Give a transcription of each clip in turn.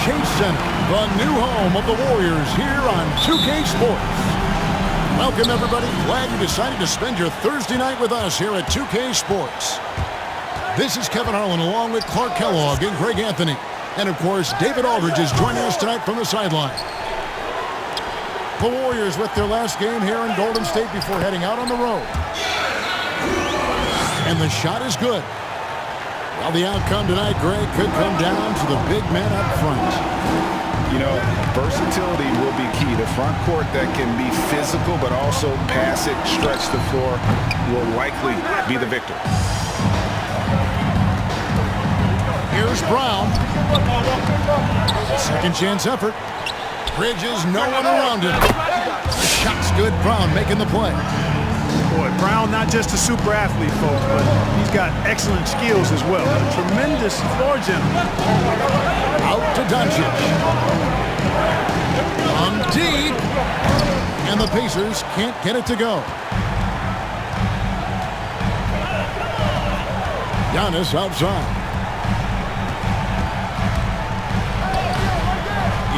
Chase Center, the new home of the Warriors here on 2K Sports. Welcome, everybody. Glad you decided to spend your Thursday night with us here at 2K Sports. This is Kevin Harlan along with Clark Kellogg and Greg Anthony. And, of course, David Aldridge is joining us tonight from the sideline. The Warriors with their last game here in Golden State before heading out on the road. And the shot is good. Well, the outcome tonight, Greg, could come down to the big man up front. You know, versatility will be key. The front court that can be physical but also pass it, stretch the floor, will likely be the victor. Here's Brown. Second chance effort. Bridges, no one around him. The shot's good. Brown making the play. Boy, Brown not just a super athlete, folks, but he's got excellent skills as well. A tremendous floor general. Out to Doncic. On deep. And the Pacers can't get it to go. Giannis outside.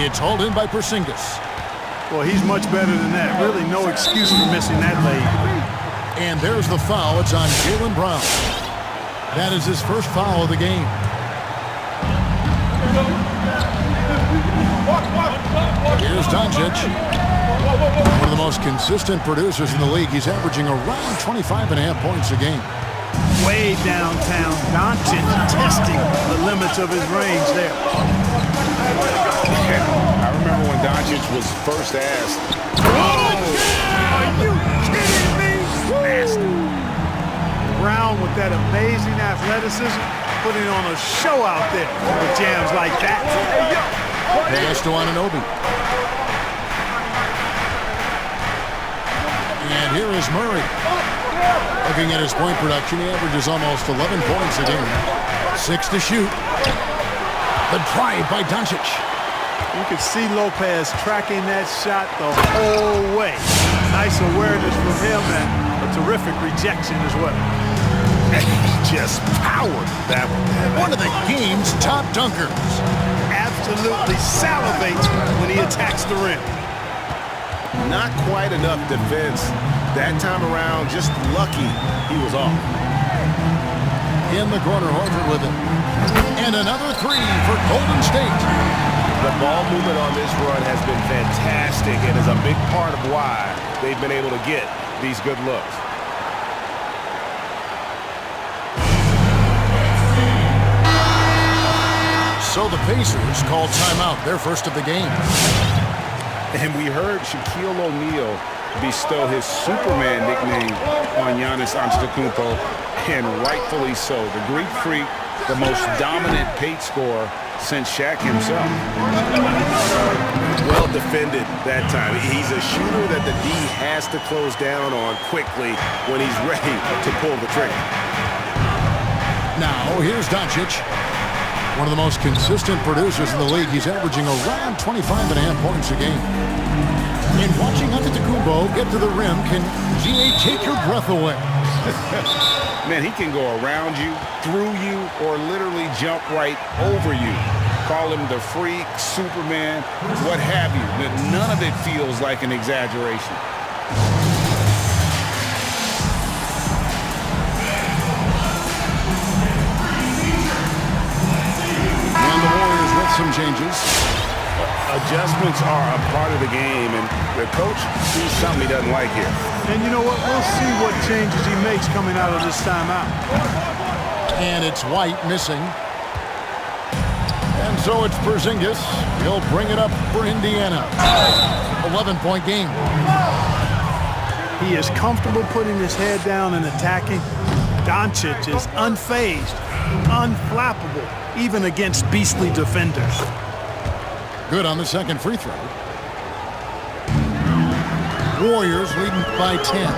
It's hauled in by Porzingis. Well, he's much better than that. Really no excuse for missing that lay. And there's the foul. It's on Jaylen Brown. That is his first foul of the game. Here's Doncic. One of the most consistent producers in the league. He's averaging around 25.5 points a game. Way downtown. Doncic testing the limits of his range there. I remember when Doncic was first asked. Are you kidding me? Nasty. Brown with that amazing athleticism, putting on a show out there with jams like that. Pass to Anunoby. And here is Murray. Looking at his point production, he averages almost 11 points a game. 6 to shoot. The drive by Doncic. You could see Lopez tracking that shot the whole way. Nice awareness from him and a terrific rejection as well. Just powered that one. One of the game's top dunkers. Absolutely salivates when he attacks the rim. Not quite enough defense that time around. Just lucky he was off. In the corner, Horford with it. And another three for Golden State. The ball movement on this run has been fantastic and is a big part of why they've been able to get these good looks. So the Pacers call timeout, their first of the game. And we heard Shaquille O'Neal bestow his Superman nickname on Giannis Antetokounmpo, and rightfully so. The Greek Freak, the most dominant paint scorer since Shaq himself. Well defended that time. He's a shooter that the D has to close down on quickly when he's ready to pull the trigger. Now, here's Doncic. One of the most consistent producers in the league. He's averaging around 25.5 points a game. And watching Antetokounmpo get to the rim can, take your breath away. Man, he can go around you, through you, or literally jump right over you. Call him the freak, Superman, what have you. None of it feels like an exaggeration. And the Warriors with some changes. Adjustments are a part of the game, and the coach sees something he doesn't like here. And you know what? We'll see what changes he makes coming out of this timeout. And it's White missing. And so it's Porzingis. He'll bring it up for Indiana. 11-point game. He is comfortable putting his head down and attacking. Doncic is unfazed, unflappable, even against beastly defenders. Good on the second free throw. Warriors leading by 10.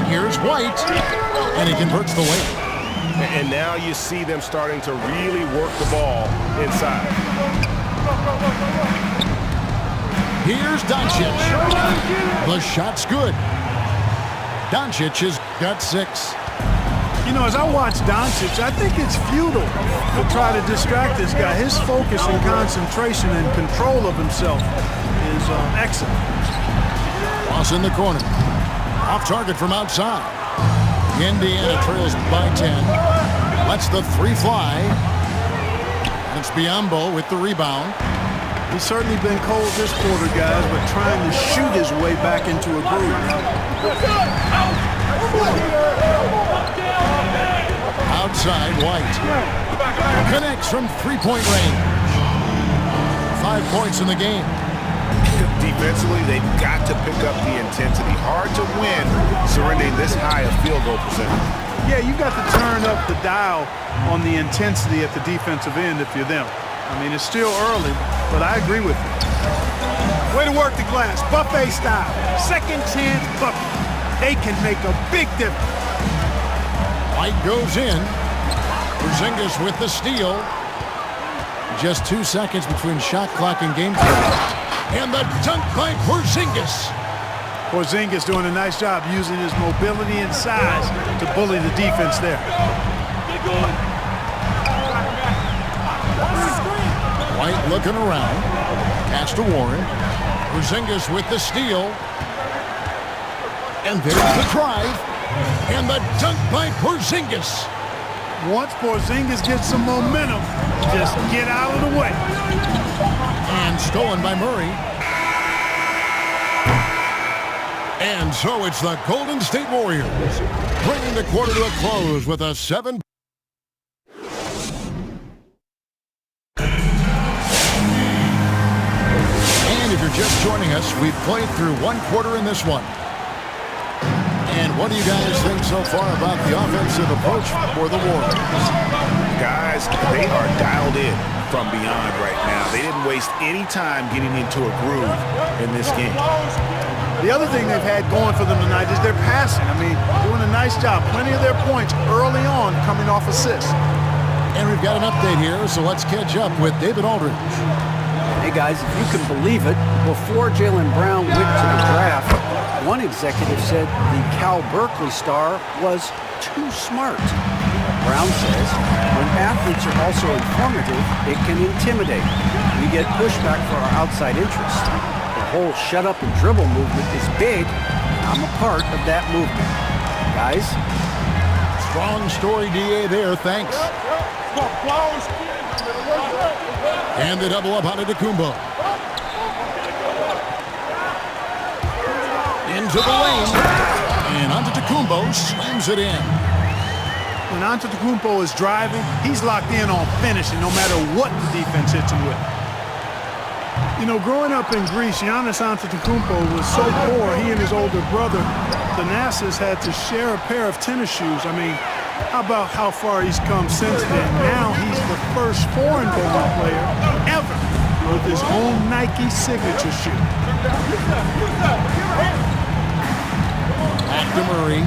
Here's White, and he converts the layup. And now you see them starting to really work the ball inside. Here's Doncic. The shot's good. Doncic has got 6. You know, as I watch Doncic, I think it's futile to try to distract this guy. His focus and concentration and control of himself is excellent. Cross in the corner. Off target from outside. Indiana trails by 10. Lets the three fly. And it's Biyombo with the rebound. He's certainly been cold this quarter, guys, but trying to shoot his way back into a groove. Outside, White. Connects from three-point range. 5 points in the game. Defensively, they've got to pick up the intensity. Hard to win surrendering this high a field goal percentage. Yeah, you've got to turn up the dial on the intensity at the defensive end if you're them. I mean, it's still early, but I agree with you. Way to work the glass, buffet style. Second chance bucket. They can make a big difference. White goes in. Porzingis with the steal. Just 2 seconds between shot clock and game clock. And the dunk by Porzingis. Porzingis doing a nice job using his mobility and size to bully the defense there. White looking around. Pass to Warren. Porzingis with the steal. And there's the drive. And the dunk by Porzingis. Once Porzingis gets some momentum, just get out of the way. And stolen by Murray. And so it's the Golden State Warriors bringing the quarter to a close with a 7. And if you're just joining us, we've played through 1 quarter in this one. And what do you guys think so far about the offensive approach for the Warriors? Guys, they are dialed in from beyond right now. They didn't waste any time getting into a groove in this game. The other thing they've had going for them tonight is their passing. I mean, doing a nice job. Plenty of their points early on coming off assists. And we've got an update here, so let's catch up with David Aldridge. Hey guys, if you can believe it, before Jaylen Brown went to the draft, one executive said the Cal Berkeley star was too smart. Brown says, when athletes are also informative, it can intimidate. We get pushback for our outside interests. The whole shut up and dribble movement is big, and I'm a part of that movement. Guys? Strong story, DA, there. Thanks. And the double up on Antetokounmpo. Into the lane. And Antetokounmpo slams it in. When Antetokounmpo is driving, he's locked in on finishing no matter what the defense hits him with. You know, growing up in Greece, Giannis Antetokounmpo was so poor, he and his older brother, Thanasis, had to share a pair of tennis shoes. I mean, how about how far he's come since then? Now he's the first foreign-born player ever with his own Nike signature shoe. Back to Murray.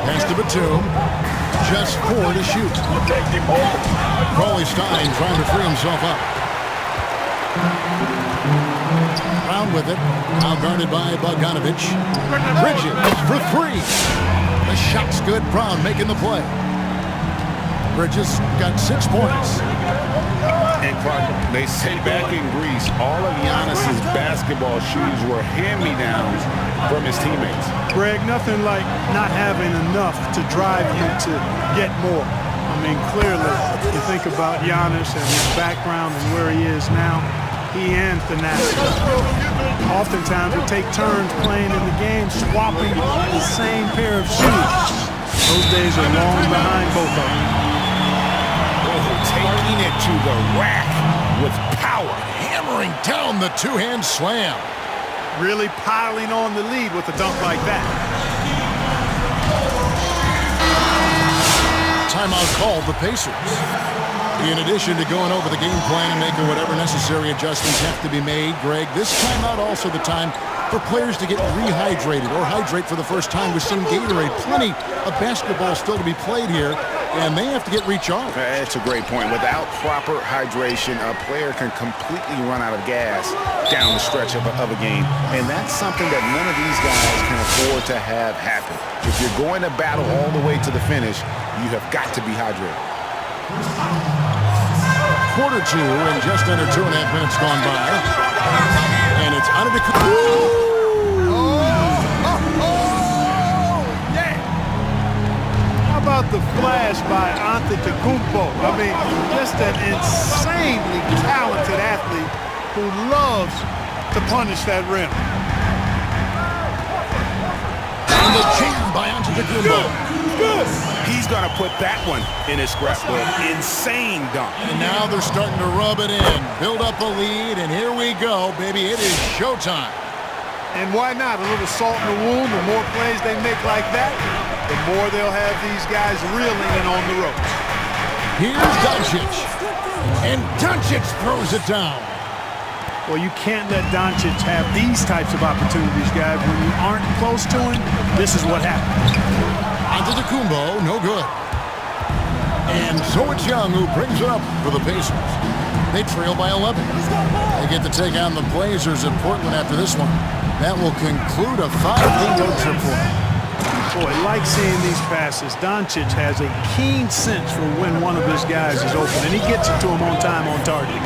Pass to Batum. Just 4 to shoot. Crowley Stein trying to free himself up. Brown with it. Now guarded by Bogdanovich. Bridges for 3. The shot's good. Brown making the play. Bridges got 6 points. And Clark, they say back in Greece, all of Giannis's basketball shoes were hand-me-downs from his teammates. Greg, nothing like not having enough to drive you to get more. I mean, clearly, you think about Giannis and his background and where he is now, he and Thanasis. Oftentimes, we take turns playing in the game, swapping the same pair of shoes. Those days are long behind both of them. Taking it to the rack with power. Hammering down the two-hand slam. Really piling on the lead with a dunk like that. Timeout called the Pacers. In addition to going over the game plan and making whatever necessary adjustments have to be made, Greg, this timeout also the time for players to get rehydrated or hydrate for the first time with some Gatorade. Plenty of basketball still to be played here. and they have to get recharged. That's a great point. Without proper hydration, a player can completely run out of gas down the stretch of a game. And that's something that none of these guys can afford to have happen. If you're going to battle all the way to the finish, you have got to be hydrated. Quarter two and just under 2.5 minutes gone by. And it's out of the... How about the flash by Antetokounmpo? I mean, just an insanely talented athlete who loves to punish that rim. And the jam by Antetokounmpo. He's going to put that one in his scrapbook. Insane dunk. And now they're starting to rub it in, build up a lead, and here we go, baby. It is showtime. And why not? A little salt in the wound. The more plays they make like that, the more they'll have these guys reeling in on the ropes. Here's Doncic. And Doncic throws it down. Well, you can't let Doncic have these types of opportunities, guys. When you aren't close to him, this is what happens. Antetokounmpo, no good. And so it's Young who brings it up for the Pacers. They trail by 11. They get to take on the Blazers at Portland after this one. That will conclude a 5-game road trip for them. Boy, like seeing these passes. Doncic has a keen sense for when one of his guys is open, and he gets it to him on time, on target.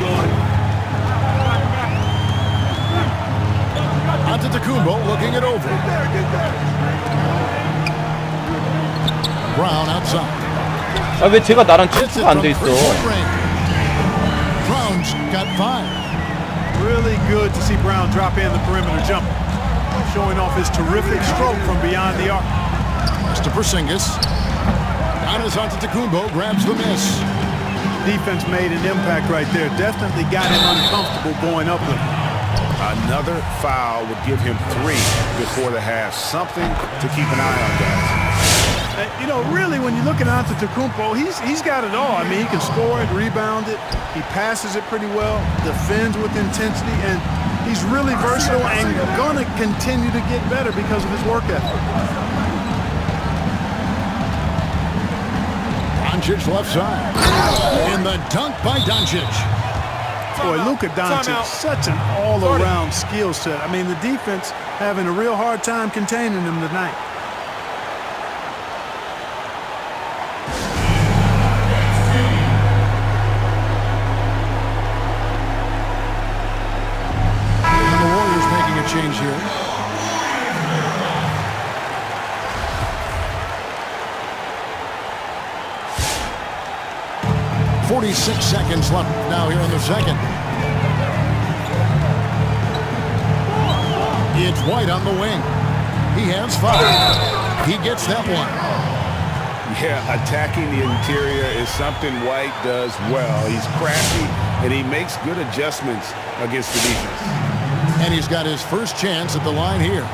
Antetokounmpo looking it over. Brown outside. 아, 왜 제가 나랑 Hits it 친추가 안 from 돼 있어? three-point range. Brown's got 5. Really good to see Brown drop in the perimeter jumper, showing off his terrific stroke from beyond the arc. To Porzingis. Giannis Antetokounmpo grabs the miss. Defense made an impact right there. Definitely got him uncomfortable going up with him. Another foul would give him 3 before the half. Something to keep an eye on, guys. You know, really, when you look at Antetokounmpo, he's got it all. I mean, he can score it, rebound it, he passes it pretty well, defends with intensity, and he's really versatile and going to continue to get better because of his work ethic. Doncic left side. And the dunk by Doncic. Boy, Luka Doncic, such an all-around skill set. I mean, the defense having a real hard time containing him tonight. And the Warriors making a change here. .46 seconds left now here in the second. It's White on the wing. He has 5. He gets that one. Yeah, attacking the interior is something White does well. He's crafty, and he makes good adjustments against the defense. And he's got his first chance at the line here.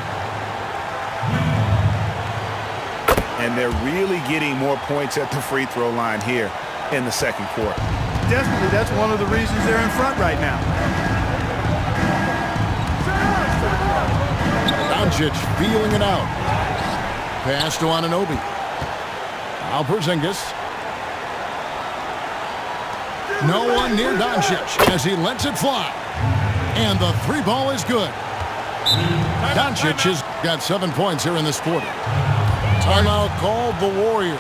And they're really getting more points at the free throw line here in the second quarter. Definitely, that's one of the reasons they're in front right now. Doncic feeling it out. Pass to Anunoby. Now Porzingis. No one near Doncic as he lets it fly. And the 3 ball is good. Doncic has got 7 points here in this quarter. Timeout called the Warriors.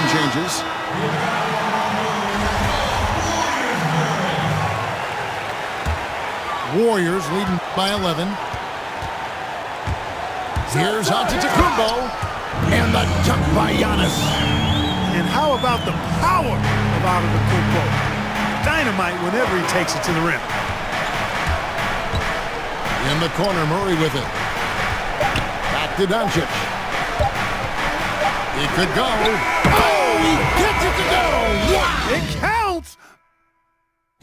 Changes. Warriors leading by 11. Here's Antetokounmpo. And the dunk by Giannis. And how about the power of Antetokounmpo? Dynamite whenever he takes it to the rim. In the corner, Murray with it. Back to Doncic. He could go. Oh, he gets it to go. Wow. It counts.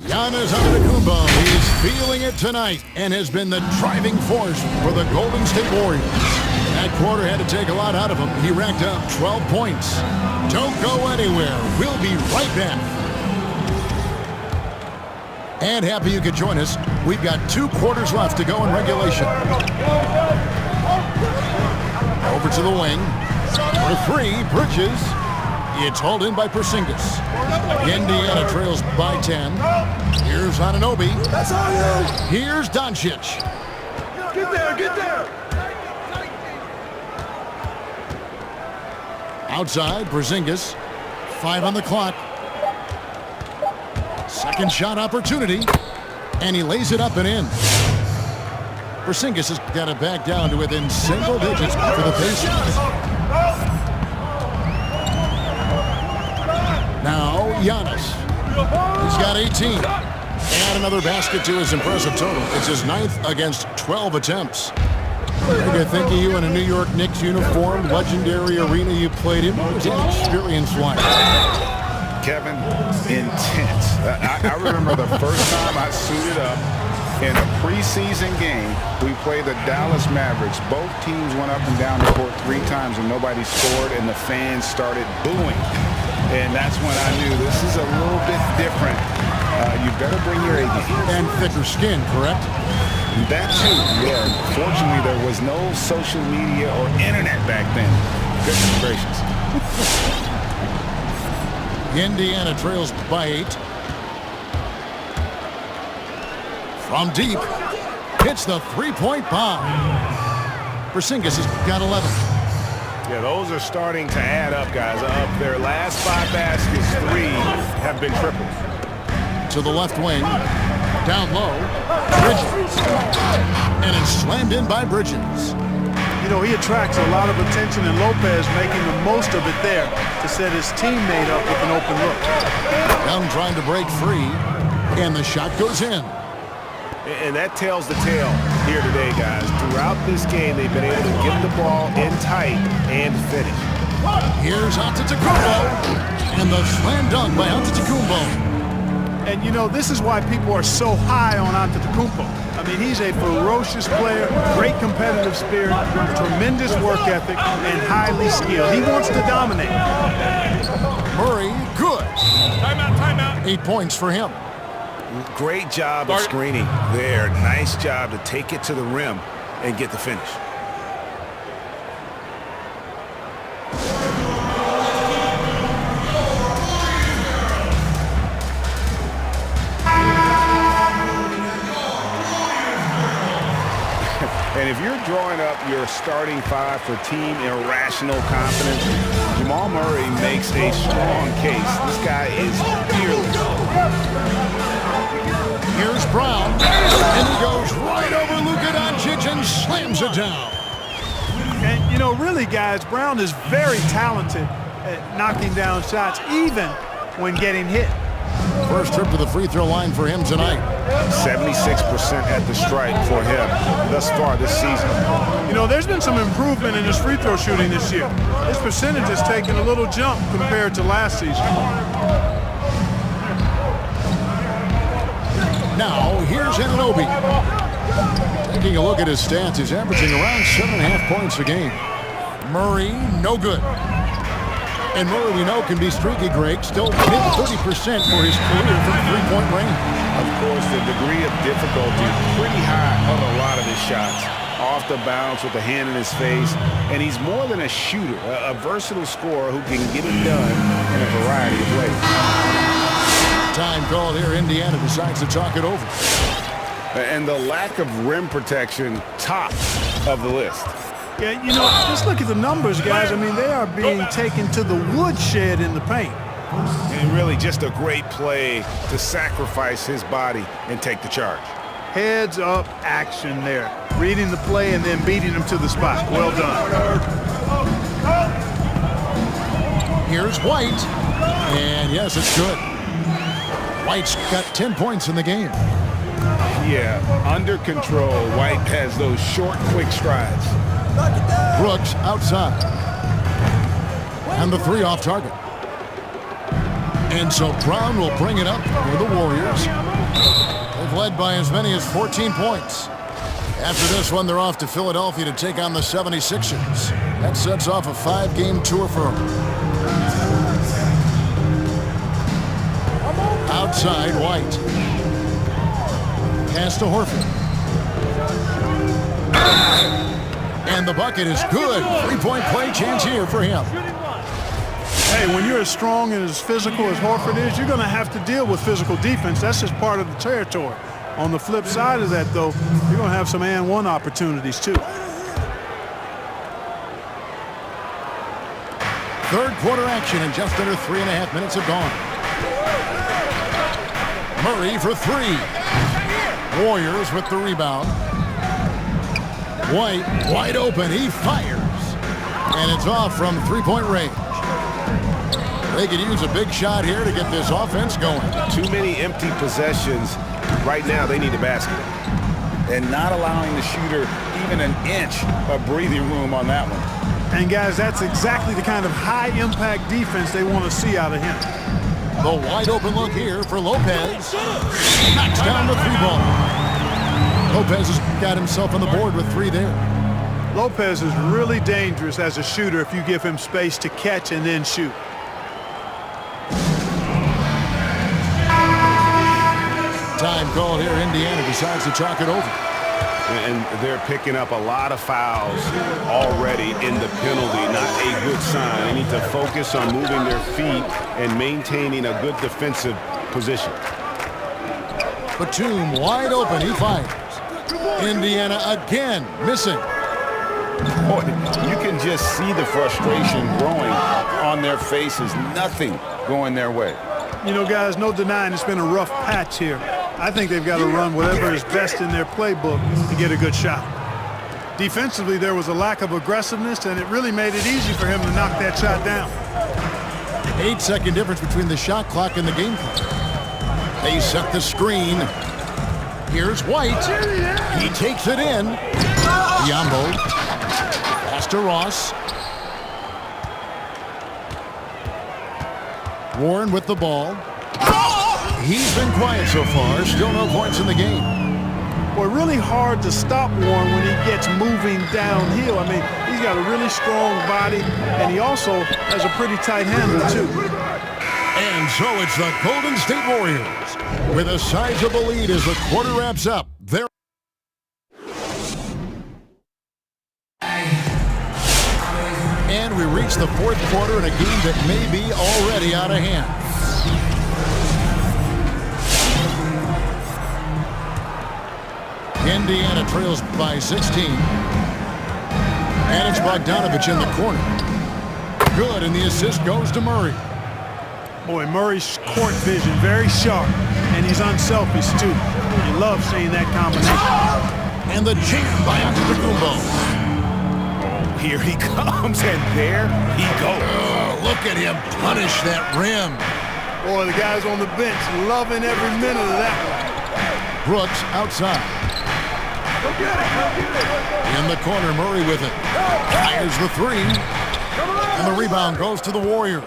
Giannis Antetokounmpo, he's feeling it tonight and has been the driving force for the Golden State Warriors. That quarter had to take a lot out of him. He racked up 12 points. Don't go anywhere. We'll be right back. And happy you could join us. We've got 2 quarters left to go in regulation. Over to the wing. For 3, Bridges. It's hauled in by Porzingis. Indiana trails by 10. Here's Anunoby. That's all you. Here's Doncic. Get there, get there. Outside, Porzingis. 5 on the clock. Second shot opportunity. And he lays it up and in. Porzingis has got it back down to within single digits for the Pacers. Now, Giannis. He's got 18. And another basket to his impressive total. It's his 9th against 12 attempts. I think of you in a New York Knicks uniform, legendary arena you played in. What was that experience like? Kevin, intense. I remember the first time I suited up in a preseason game. We played the Dallas Mavericks. Both teams went up and down the court 3 times and nobody scored, and the fans started booing. And that's when I knew this is a little bit different. You better bring your A game. And thicker skin, correct? That too, yeah. Fortunately, there was no social media or internet back then. Goodness gracious. Indiana trails by 8. From deep, hits the 3-point bomb. Porzingis has got 11. Yeah, those are starting to add up, guys. Of their last 5 baskets, 3 have been triples. To the left wing, down low, Bridges. And it's slammed in by Bridges. You know, he attracts a lot of attention, and Lopez making the most of it there to set his teammate up with an open look. Young trying to break free, and the shot goes in. And that tells the tale here today, guys. Throughout this game, they've been able to get the ball in tight and finish. Here's Antetokounmpo, and the slam dunk by Antetokounmpo. And, you know, this is why people are so high on Antetokounmpo. I mean, he's a ferocious player, great competitive spirit, tremendous work ethic, and highly skilled. He wants to dominate. Murray, good. Timeout, timeout. 8 points for him. Great job of screening there. Nice job to take it to the rim and get the finish. And if you're drawing up your starting 5 for team irrational confidence, Jamal Murray makes a strong case. This guy is fearless. Here's Brown, and he goes right over Luka Doncic and slams it down. And, you know, really, guys, Brown is very talented at knocking down shots, even when getting hit. First trip to the free throw line for him tonight. 76% at the stripe for him thus far this season. You know, there's been some improvement in his free throw shooting this year. His percentage has taken a little jump compared to last season. Now, here's Anunoby. Taking a look at his stats, he's averaging around 7.5 points a game. Murray, no good. And Murray, we know, can be streaky, Greg. Still mid-30% for his career from three-point range. Of course, the degree of difficulty pretty high on a lot of his shots. Off the bounce with a hand in his face. And he's more than a shooter, a versatile scorer who can get it done in a variety of ways. Time called here. Indiana decides to talk it over. And the lack of rim protection, top of the list. Yeah, you know, just look at the numbers, guys. I mean, they are being taken to the woodshed in the paint. And really just a great play to sacrifice his body and take the charge. Heads up action there. Reading the play and then beating him to the spot. Well done. Here's White. And yes, it's good. White's got 10 points in the game. Yeah, under control. White has those short, quick strides. Brooks outside. And the three off target. And so Brown will bring it up for the Warriors. They've led by as many as 14 points. After this one, they're off to Philadelphia to take on the 76ers. That sets off a 5-game tour for them. Outside, White. Pass to Horford. And the bucket is good. 3-point play chance here for him. Hey, when you're as strong and as physical as Horford is, you're going to have to deal with physical defense. That's just part of the territory. On the flip side of that, though, you're going to have some and one opportunities, too. Third quarter action and just under 3.5 minutes have gone. Murray for three. Warriors with the rebound. White wide open. He fires. And it's off from three-point range. They could use a big shot here to get this offense going. Too many empty possessions. Right now, they need a basket. And not allowing the shooter even an inch of breathing room on that one. And, guys, that's exactly the kind of high-impact defense they want to see out of him. The wide-open look here for Lopez. Knocks down the three ball. Lopez has got himself on the board with three there. Lopez is really dangerous as a shooter if you give him space to catch and then shoot. Time called here. Indiana decides to talk it over. And they're picking up a lot of fouls already in the penalty. Not a good sign. They need to focus on moving their feet and maintaining a good defensive position. Batum wide open. He fires. Indiana again missing. Boy, you can just see the frustration growing on their faces. Nothing going their way. You know, guys, no denying it's been a rough patch here. I think they've got to run whatever is best in their playbook to get a good shot. Defensively, there was a lack of aggressiveness, and it really made it easy for him to knock that shot down. 8-second difference between the shot clock and the game clock. They set the screen. Here's White. He takes it in. Yambo. Pass to Ross. Warren with the ball. He's been quiet so far. Still no points in the game. Boy, really hard to stop Warren when he gets moving downhill. I mean, he's got a really strong body, and he also has a pretty tight handle, too. And so it's the Golden State Warriors with a sizable lead as the quarter wraps up. They're and we reach the fourth quarter in a game that may be already out of hand. Indiana trails by 16. And it's Bogdanovich in the corner. Good, and the assist goes to Murray. Boy, Murray's court vision very sharp, and he's unselfish, too. You love seeing that combination. And the jam by Antetokounmpo. Here he comes, and there he goes. Oh, look at him punish that rim. Boy, the guys on the bench loving every minute of that one. Brooks outside. In the corner, Murray with it. Fires the three. And the rebound goes to the Warriors.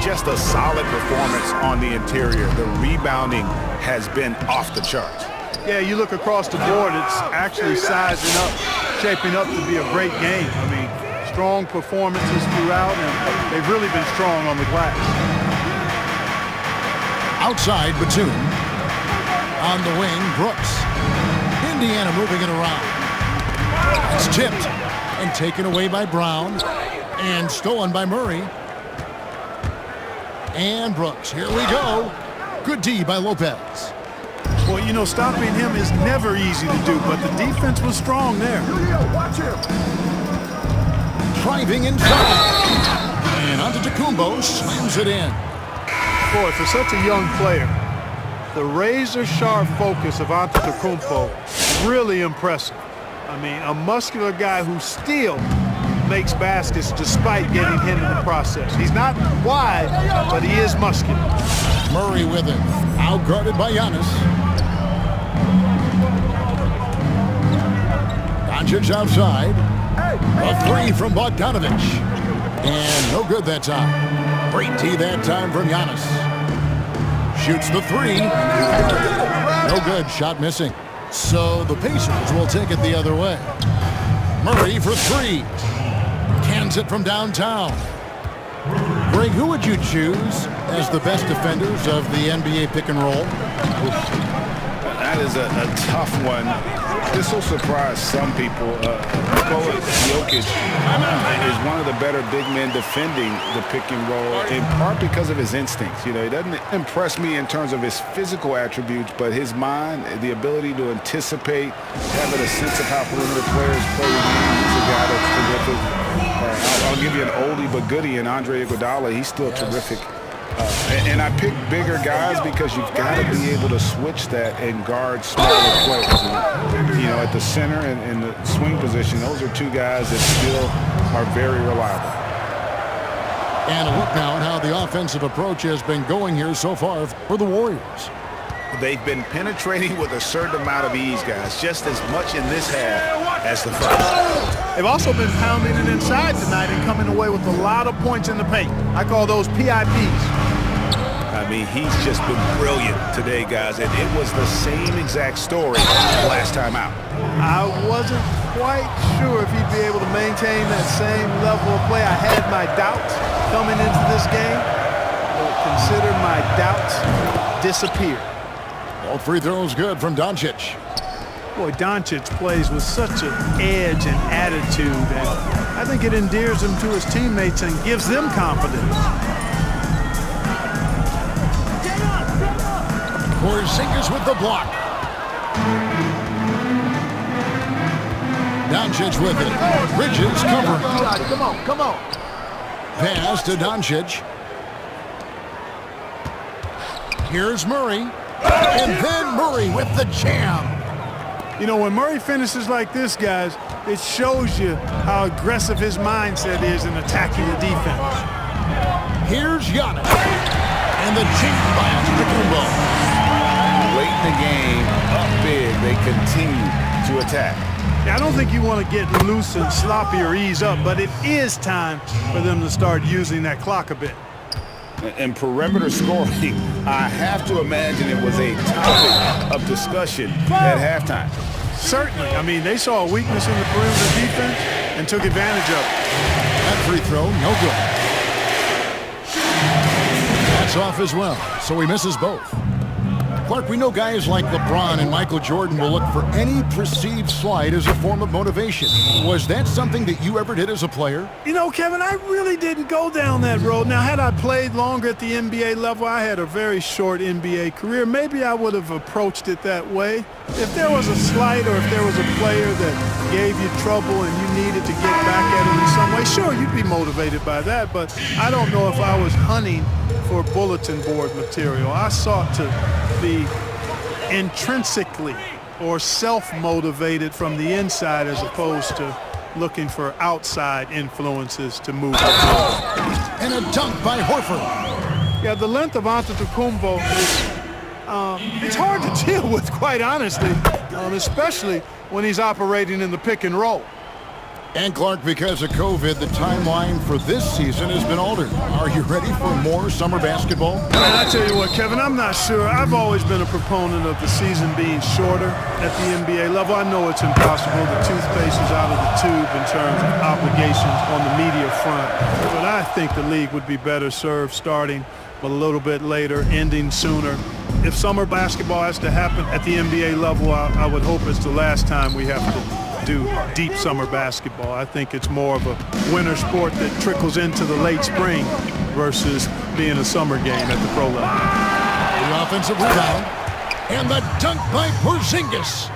Just a solid performance on the interior. The rebounding has been off the charts. Yeah, you look across the board, it's actually sizing up, shaping up to be a great game. I mean, strong performances throughout, and they've really been strong on the glass. Outside, Batum. On the wing, Brooks. Indiana moving it around. It's tipped and taken away by Brown and stolen by Murray. And Brooks, here we go. Good D by Lopez. Well, you know, stopping him is never easy to do, but the defense was strong there. Driving inside. And Antetokounmpo slams it in. Boy, for such a young player, the razor-sharp focus of Antetokounmpo, really impressive. I mean, a muscular guy who still makes baskets despite getting hit in the process. He's not wide, but he is muscular. Murray with it. Out-guarded by Giannis. Doncic outside. A three from Bogdanovich. And no good that time. Great D that time from Giannis. Shoots the three. No good. Shot missing. So the Pacers will take it the other way. Murray for three. Cans it from downtown. Greg, who would you choose as the best defenders of the NBA pick and roll? That is a tough one. This will surprise some people. Nikola Jokic is one of the better big men defending the pick and roll, in part because of his instincts. You know, he doesn't impress me in terms of his physical attributes, but his mind, the ability to anticipate, having a sense of how perimeter players play the game. He's a guy that's terrific. I'll give you an oldie but goodie in Andre Iguodala. He's still terrific. And I pick bigger guys because you've got to be able to switch that and guard smaller players. And, you know, at the center and the swing position, those are two guys that still are very reliable. And a look now at how the offensive approach has been going here so far for the Warriors. They've been penetrating with a certain amount of ease, guys, just as much in this half as the first. They've also been pounding it inside tonight and coming away with a lot of points in the paint. I call those PIPs. I mean, he's just been brilliant today, guys, and it was the same exact story last time out. I wasn't quite sure if he'd be able to maintain that same level of play. I had my doubts coming into this game, but consider my doubts disappeared. All free throws good from Doncic. Boy, Doncic plays with such an edge and attitude, and I think it endears him to his teammates and gives them confidence. Porzingis with the block. Doncic with it. Bridges covering. Come on. Pass to Doncic. Here's Murray. And then Murray with the jam. You know, when Murray finishes like this, guys, it shows you how aggressive his mindset is in attacking the defense. Here's Giannis. And the jam by Antetokounmpo. Late in the game, up big, they continue to attack. Yeah, I don't think you want to get loose and sloppy or ease up, but it is time for them to start using that clock a bit. And perimeter scoring, I have to imagine it was a topic of discussion at halftime. Certainly. I mean, they saw a weakness in the perimeter defense and took advantage of it. That free throw, no good. That's off as well, so he misses both. Clark, we know guys like LeBron and Michael Jordan will look for any perceived slight as a form of motivation. Was that something that you ever did as a player? You know, Kevin, I really didn't go down that road. Now, had I played longer at the NBA level, I had a very short NBA career. Maybe I would have approached it that way. If there was a slight or if there was a player that gave you trouble and you needed to get back at him in some way, sure, you'd be motivated by that. But I don't know if I was hunting for bulletin board material. I sought to be intrinsically or self-motivated from the inside as opposed to looking for outside influences to move. And a dunk by Horford. Yeah, the length of Antetokounmpo is it's hard to deal with, quite honestly, especially when he's operating in the pick and roll. And Clark, because of COVID, the timeline for this season has been altered. Are you ready for more summer basketball? And I tell you what, Kevin, I'm not sure. I've always been a proponent of the season being shorter at the NBA level. I know it's impossible. The toothpaste is out of the tube in terms of obligations on the media front. But I think the league would be better served starting a little bit later, ending sooner. If summer basketball has to happen at the NBA level, I would hope it's the last time we have to do deep summer basketball. I think it's more of a winter sport that trickles into the late spring versus being a summer game at the pro level. The offensive rebound and the dunk by Porzingis.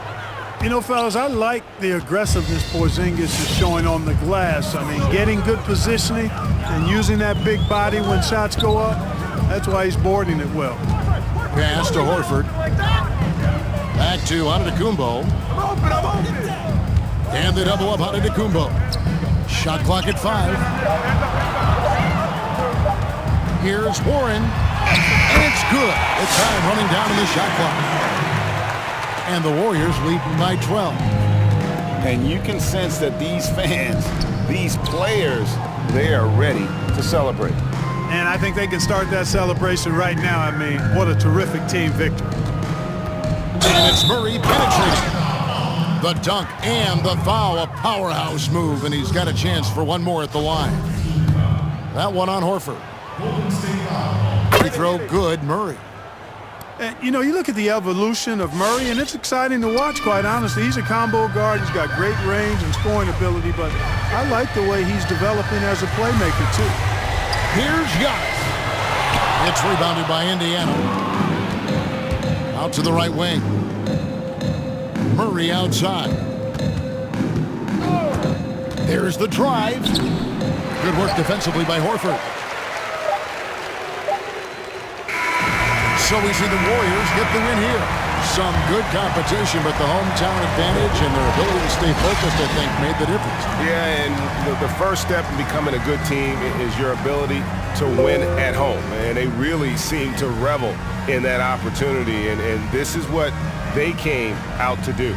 You know, fellas, I like the aggressiveness Porzingis is showing on the glass. I mean, getting good positioning and using that big body when shots go up, that's why he's boarding it well. Pass to Horford. Back to Antetokounmpo. And the double up Antetokounmpo. Shot clock at 5. Here's Warren. And it's good. The time running down in the shot clock. And the Warriors lead by 12. And you can sense that these fans, these players, they are ready to celebrate. And I think they can start that celebration right now. I mean, what a terrific team victory. And it's Murray penetrating. The dunk and the foul, a powerhouse move, and he's got a chance for one more at the line. That one on Horford. Free throw, good, Murray. And, you know, you look at the evolution of Murray, and it's exciting to watch, quite honestly. He's a combo guard. He's got great range and scoring ability, but I like the way he's developing as a playmaker, too. Here's Giannis. It's rebounded by Indiana. Out to the right wing. Murray outside. There's the drive. Good work defensively by Horford. So we see the Warriors get the win here. Some good competition, but the hometown advantage and their ability to stay focused, I think, made the difference. Yeah, and the first step in becoming a good team is your ability to win at home. And they really seem to revel in that opportunity, and this is what they came out to do.